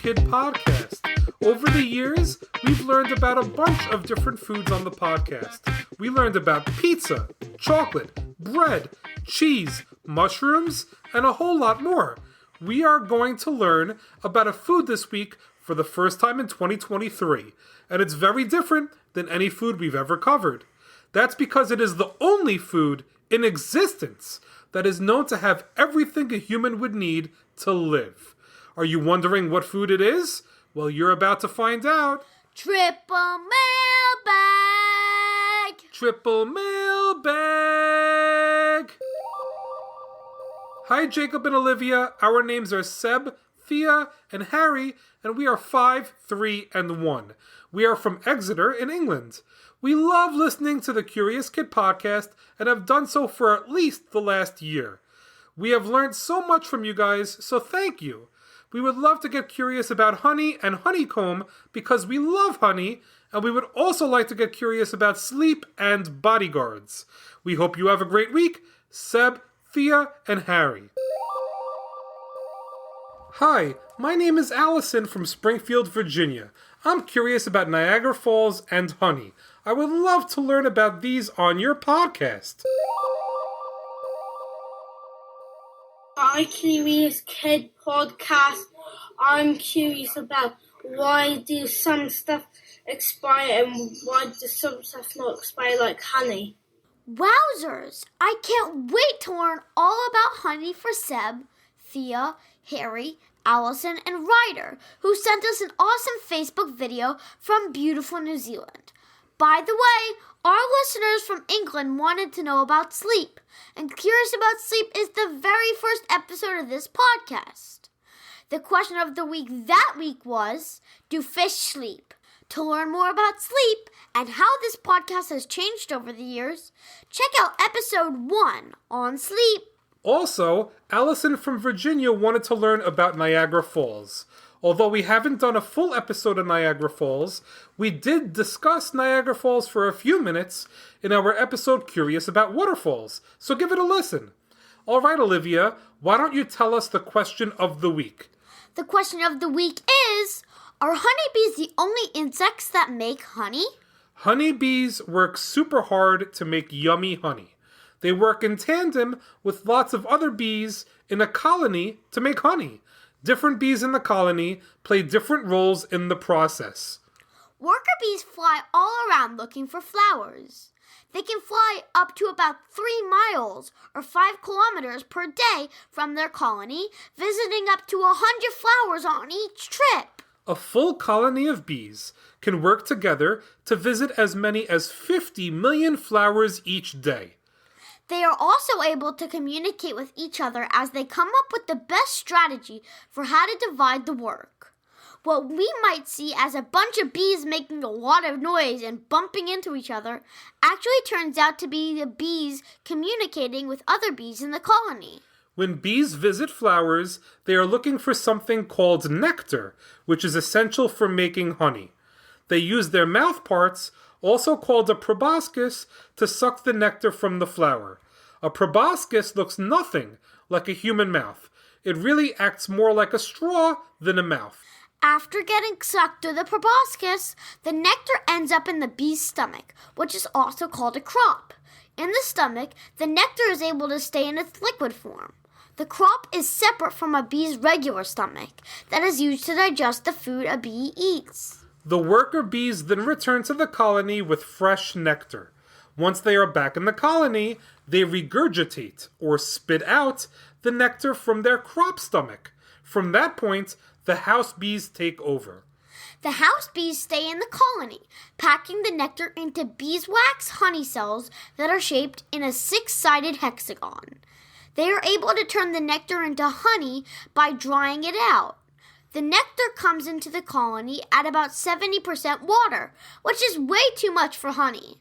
Kid podcast. Over the years, we've learned about a bunch of different foods on the podcast. We learned about pizza, chocolate, bread, cheese, mushrooms, and a whole lot more. We are going to learn about a food this week for the first time in 2023, and it's very different than any food we've ever covered. That's because it is the only food in existence that is known to have everything a human would need to live. Are you wondering what food it is? Well, you're about to find out. Triple mailbag! Triple mailbag! Hi, Jacob and Olivia. Our names are Seb, Theia, and Harry, and we are 5, 3, and 1. We are from Exeter in England. We love listening to the Curious Kid podcast and have done so for at least the last year. We have learned so much from you guys, so thank you. We would love to get curious about honey and honeycomb because we love honey, and we would also like to get curious about sleep and bodyguards. We hope you have a great week. Seb, Theia, and Harry. Hi, my name is Allison from Springfield, Virginia. I'm curious about Niagara Falls and honey. I would love to learn about these on your podcast. Hi, Curious Kid podcast. I'm curious about why do some stuff expire and why does some stuff not expire, like honey. Wowzers! I can't wait to learn all about honey for Seb, Theia, Harry, Allison, and Ryder, who sent us an awesome Facebook video from beautiful New Zealand. By the way, our listeners from England wanted to know about sleep, and Curious About Sleep is the very first episode of this podcast. The question of the week that week was, do fish sleep? To learn more about sleep and how this podcast has changed over the years, check out episode 1 on sleep. Also, Allison from Virginia wanted to learn about Niagara Falls. Although we haven't done a full episode of Niagara Falls, we did discuss Niagara Falls for a few minutes in our episode Curious About Waterfalls, so give it a listen. All right, Olivia, why don't you tell us the question of the week? The question of the week is, are honeybees the only insects that make honey? Honeybees work super hard to make yummy honey. They work in tandem with lots of other bees in a colony to make honey. Different bees in the colony play different roles in the process. Worker bees fly all around looking for flowers. They can fly up to about 3 miles or 5 kilometers per day from their colony, visiting up to 100 flowers on each trip. A full colony of bees can work together to visit as many as 50 million flowers each day. They are also able to communicate with each other as they come up with the best strategy for how to divide the work. What we might see as a bunch of bees making a lot of noise and bumping into each other actually turns out to be the bees communicating with other bees in the colony. When bees visit flowers, they are looking for something called nectar, which is essential for making honey. They use their mouth parts, also called a proboscis, to suck the nectar from the flower. A proboscis looks nothing like a human mouth. It really acts more like a straw than a mouth. After getting sucked through the proboscis, the nectar ends up in the bee's stomach, which is also called a crop. In the stomach, the nectar is able to stay in its liquid form. The crop is separate from a bee's regular stomach that is used to digest the food a bee eats. The worker bees then return to the colony with fresh nectar. Once they are back in the colony, they regurgitate, or spit out, the nectar from their crop stomach. From that point, the house bees take over. The house bees stay in the colony, packing the nectar into beeswax honey cells that are shaped in a 6-sided hexagon. They are able to turn the nectar into honey by drying it out. The nectar comes into the colony at about 70% water, which is way too much for honey.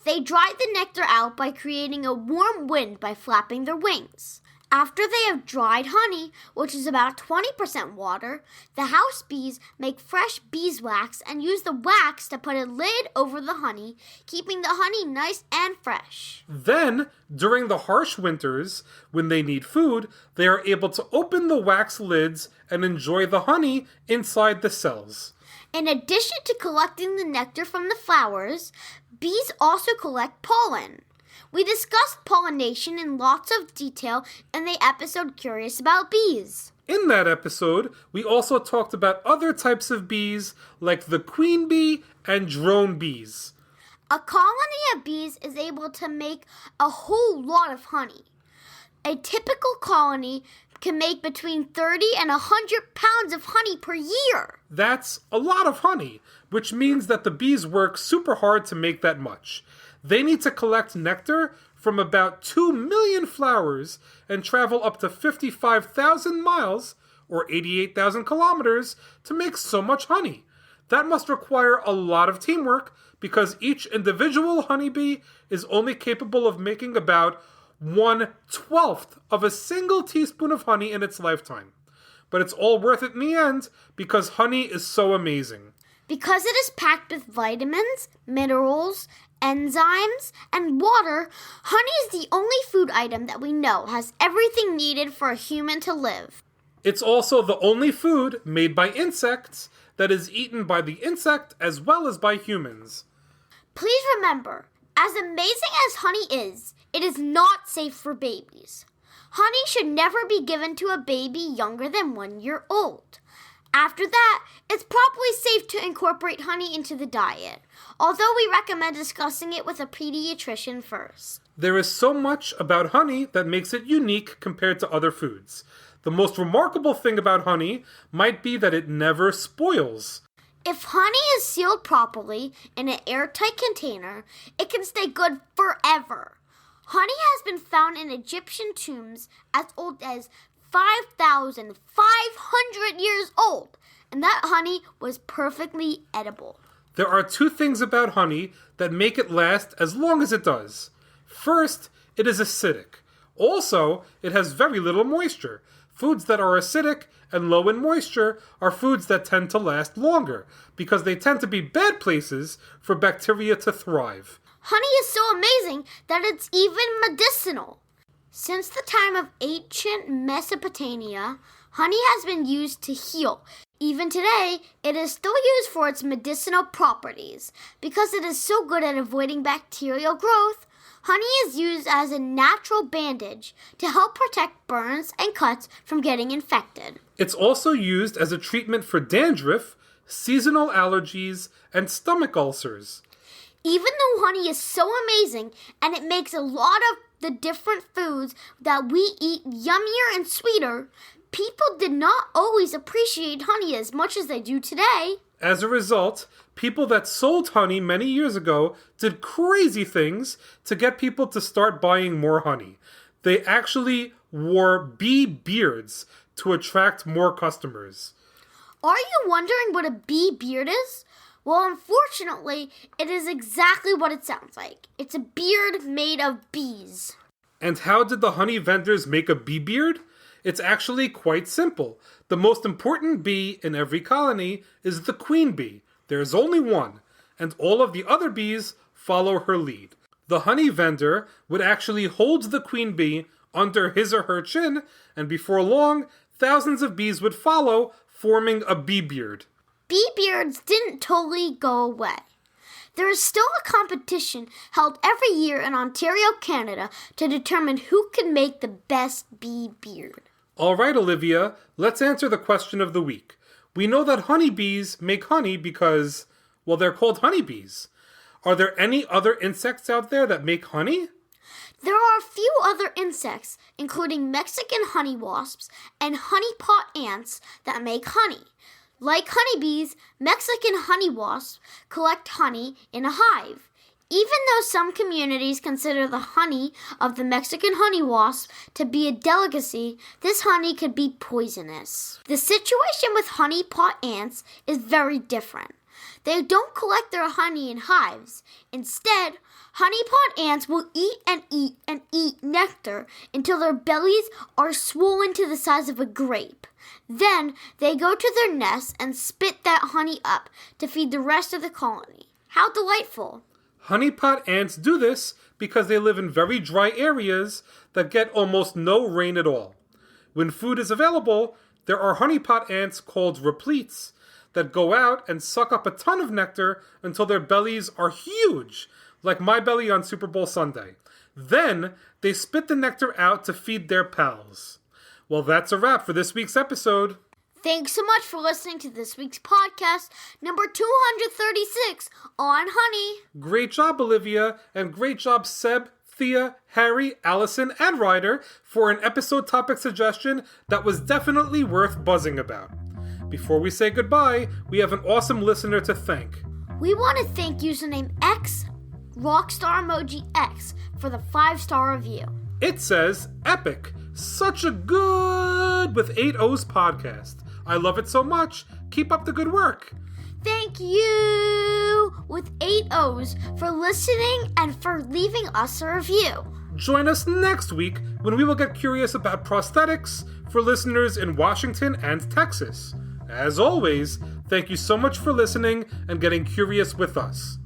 They dry the nectar out by creating a warm wind by flapping their wings. After they have dried honey, which is about 20% water, the house bees make fresh beeswax and use the wax to put a lid over the honey, keeping the honey nice and fresh. Then, during the harsh winters, when they need food, they are able to open the wax lids and enjoy the honey inside the cells. In addition to collecting the nectar from the flowers, bees also collect pollen. We discussed pollination in lots of detail in the episode Curious About Bees. In that episode, we also talked about other types of bees like the queen bee and drone bees. A colony of bees is able to make a whole lot of honey. A typical colony can make between 30 and 100 pounds of honey per year. That's a lot of honey, which means that the bees work super hard to make that much. They need to collect nectar from about 2 million flowers and travel up to 55,000 miles, or 88,000 kilometers, to make so much honey. That must require a lot of teamwork because each individual honeybee is only capable of making about 1/12 of a single teaspoon of honey in its lifetime. But it's all worth it in the end because honey is so amazing. Because it is packed with vitamins, minerals, enzymes, and water, honey is the only food item that we know has everything needed for a human to live. It's also the only food made by insects that is eaten by the insect as well as by humans. Please remember, as amazing as honey is, it is not safe for babies. Honey should never be given to a baby younger than 1 year old. After that, it's probably safe to incorporate honey into the diet, although we recommend discussing it with a pediatrician first. There is so much about honey that makes it unique compared to other foods. The most remarkable thing about honey might be that it never spoils. If honey is sealed properly in an airtight container, it can stay good forever. Honey has been found in Egyptian tombs as old as 5,500 years old, and that honey was perfectly edible. There are two things about honey that make it last as long as it does. First, it is acidic. Also, it has very little moisture. Foods that are acidic and low in moisture are foods that tend to last longer because they tend to be bad places for bacteria to thrive. Honey is so amazing that it's even medicinal. Since the time of ancient Mesopotamia, honey has been used to heal. Even today, it is still used for its medicinal properties. Because it is so good at avoiding bacterial growth, honey is used as a natural bandage to help protect burns and cuts from getting infected. It's also used as a treatment for dandruff, seasonal allergies, and stomach ulcers. Even though honey is so amazing and it makes a lot of the different foods that we eat yummier and sweeter, people did not always appreciate honey as much as they do today. As a result, people that sold honey many years ago did crazy things to get people to start buying more honey. They actually wore bee beards to attract more customers. Are you wondering what a bee beard is? Well, unfortunately, it is exactly what it sounds like. It's a beard made of bees. And how did the honey vendors make a bee beard? It's actually quite simple. The most important bee in every colony is the queen bee. There's only one, and all of the other bees follow her lead. The honey vendor would actually hold the queen bee under his or her chin, and before long, thousands of bees would follow, forming a bee beard. Bee beards didn't totally go away. There is still a competition held every year in Ontario, Canada, to determine who can make the best bee beard. All right, Olivia, let's answer the question of the week. We know that honeybees make honey because, well, they're called honeybees. Are there any other insects out there that make honey? There are a few other insects, including Mexican honey wasps and honeypot ants, that make honey. Like honeybees, Mexican honey wasps collect honey in a hive. Even though some communities consider the honey of the Mexican honey wasp to be a delicacy, this honey could be poisonous. The situation with honeypot ants is very different. They don't collect their honey in hives. Instead, honeypot ants will eat and eat and eat nectar until their bellies are swollen to the size of a grape. Then they go to their nests and spit that honey up to feed the rest of the colony. How delightful! Honeypot ants do this because they live in very dry areas that get almost no rain at all. When food is available, there are honeypot ants called repletes that go out and suck up a ton of nectar until their bellies are huge, like my belly on Super Bowl Sunday. Then they spit the nectar out to feed their pals. Well, that's a wrap for this week's episode. Thanks so much for listening to this week's podcast, number 236, on honey. Great job, Olivia, and great job, Seb, Theia, Harry, Allison, and Ryder for an episode topic suggestion that was definitely worth buzzing about. Before we say goodbye, we have an awesome listener to thank. We want to thank username X, Rockstar Emoji X, for the 5-star review. It says, epic, such a good with 8 O's podcast. I love it so much. Keep up the good work. Thank you with 8 O's for listening and for leaving us a review. Join us next week when we will get curious about prosthetics for listeners in Washington and Texas. As always, thank you so much for listening and getting curious with us.